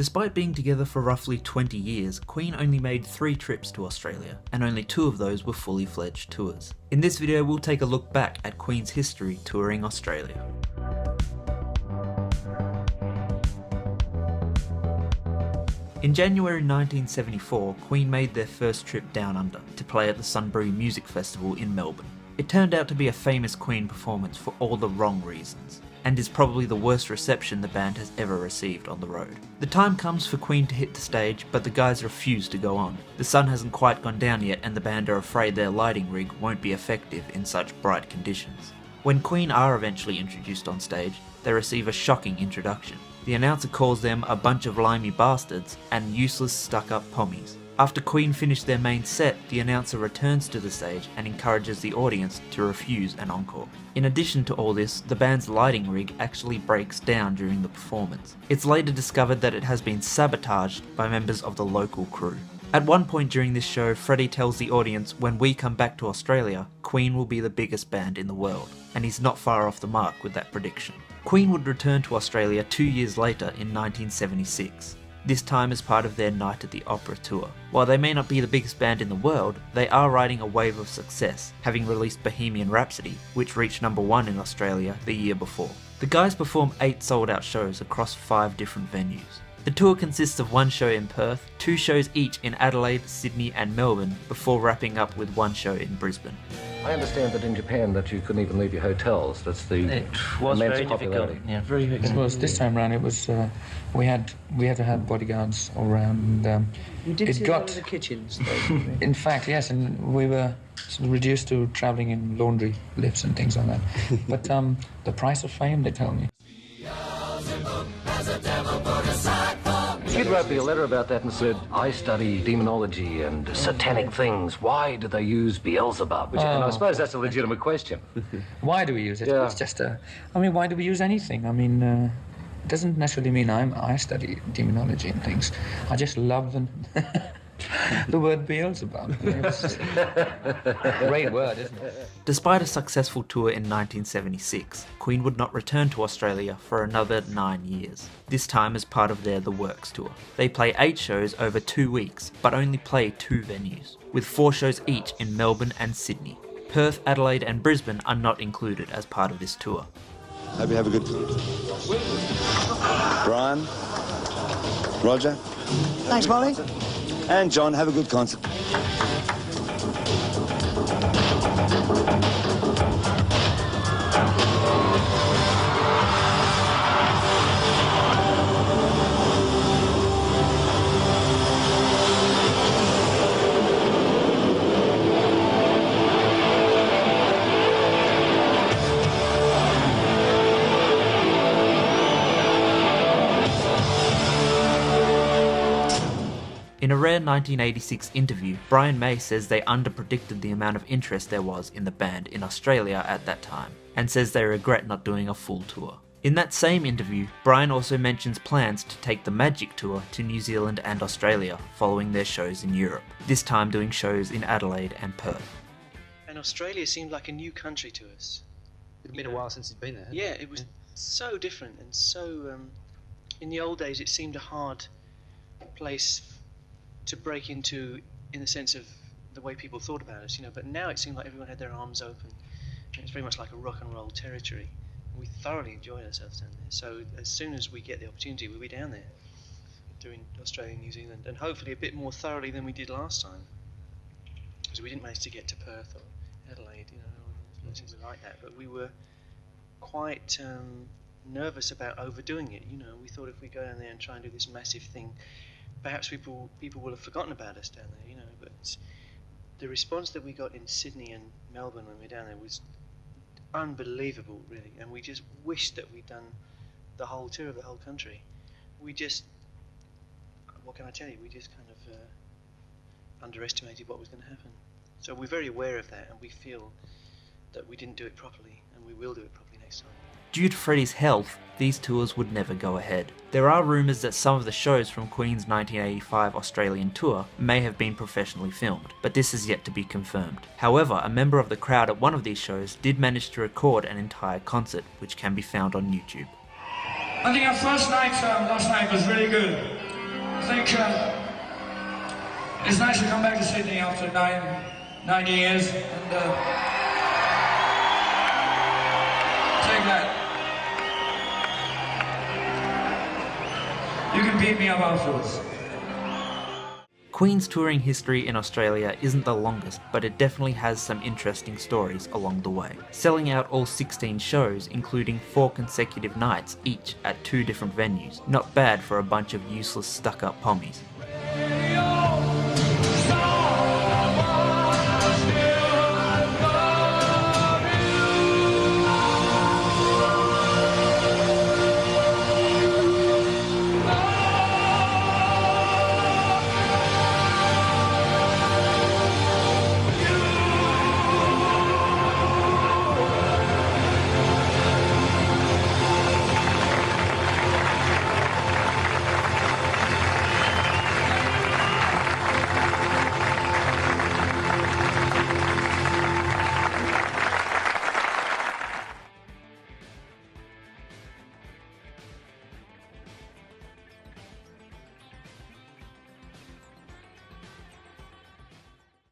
Despite being together for roughly 20 years, Queen only made 3 trips to Australia, and only 2 of those were fully fledged tours. In this video we'll take a look back at Queen's history touring Australia. In January 1974, Queen made their first trip down under to play at the Sunbury Music Festival in Melbourne. It turned out to be a famous Queen performance for all the wrong reasons, and is probably the worst reception the band has ever received on the road. The time comes for Queen to hit the stage, but the guys refuse to go on. The sun hasn't quite gone down yet and the band are afraid their lighting rig won't be effective in such bright conditions. When Queen are eventually introduced on stage, they receive a shocking introduction. The announcer calls them a bunch of limey bastards and useless stuck-up pommies. After Queen finish their main set, the announcer returns to the stage and encourages the audience to refuse an encore. In addition to all this, the band's lighting rig actually breaks down during the performance. It's later discovered that it has been sabotaged by members of the local crew. At one point during this show, Freddie tells the audience when we come back to Australia, Queen will be the biggest band in the world, and he's not far off the mark with that prediction. Queen would return to Australia 2 years later in 1976. This time as part of their Night at the Opera tour. While they may not be the biggest band in the world, they are riding a wave of success, having released Bohemian Rhapsody, which reached #1 in Australia the year before. The guys perform 8 sold-out shows across 5 different venues. The tour consists of 1 show in Perth, 2 shows each in Adelaide, Sydney and Melbourne, before wrapping up with 1 show in Brisbane. I understand that in Japan that you couldn't even leave your hotels. That's the It was immense very popularity. difficult. Yeah, very difficult. It was this time around. It was we had to have bodyguards all around. You did it see got one of the kitchens, though. in fact, yes, and we were sort of reduced to travelling in laundry lifts and things like that. But the price of fame, they tell me. You'd write me a letter about that and said, I study demonology and satanic things. Why do they use Beelzebub? And I suppose that's a legitimate question. Why do we use it? Yeah. It's just why do we use anything? I mean, it doesn't necessarily mean I study demonology and things. I just love the word Beelzebub. It's a great word, isn't it? Despite a successful tour in 1976, Queen would not return to Australia for another 9 years, this time as part of their The Works tour. They play 8 shows over 2 weeks, but only play 2 venues, with 4 shows each in Melbourne and Sydney. Perth, Adelaide and Brisbane are not included as part of this tour. Hope you have a good... Brian, Roger. Thanks, Molly. And John, have a good concert. In a rare 1986 interview, Brian May says they underpredicted the amount of interest there was in the band in Australia at that time, and says they regret not doing a full tour. In that same interview, Brian also mentions plans to take the Magic Tour to New Zealand and Australia following their shows in Europe, this time doing shows in Adelaide and Perth. And Australia seemed like a new country to us. It's been a while since you've been there. Yeah, it was so different and so... in the old days it seemed a hard place to break into, in the sense of the way people thought about us, but now it seemed like everyone had their arms open, and it's very much like a rock and roll territory. We thoroughly enjoyed ourselves down there, so as soon as we get the opportunity, we'll be down there doing Australia and New Zealand, and hopefully a bit more thoroughly than we did last time, because we didn't manage to get to Perth or Adelaide, or places like that, but we were quite nervous about overdoing it. We thought if we go down there and try and do this massive thing, perhaps people will have forgotten about us down there, but the response that we got in Sydney and Melbourne when we were down there was unbelievable, really, and we just wished that we'd done the whole tour of the whole country. What can I tell you, we just kind of underestimated what was going to happen. So we're very aware of that, and we feel that we didn't do it properly, and we will do it properly next time. Due to Freddie's health, these tours would never go ahead. There are rumours that some of the shows from Queen's 1985 Australian tour may have been professionally filmed, but this is yet to be confirmed. However, a member of the crowd at one of these shows did manage to record an entire concert, which can be found on YouTube. I think our first night last night was really good. think it's nice to come back to Sydney after nine years and take that. You can beat me up afterwards. Queen's touring history in Australia isn't the longest, but it definitely has some interesting stories along the way. Selling out all 16 shows, including 4 consecutive nights each at 2 different venues. Not bad for a bunch of useless stuck-up pommies.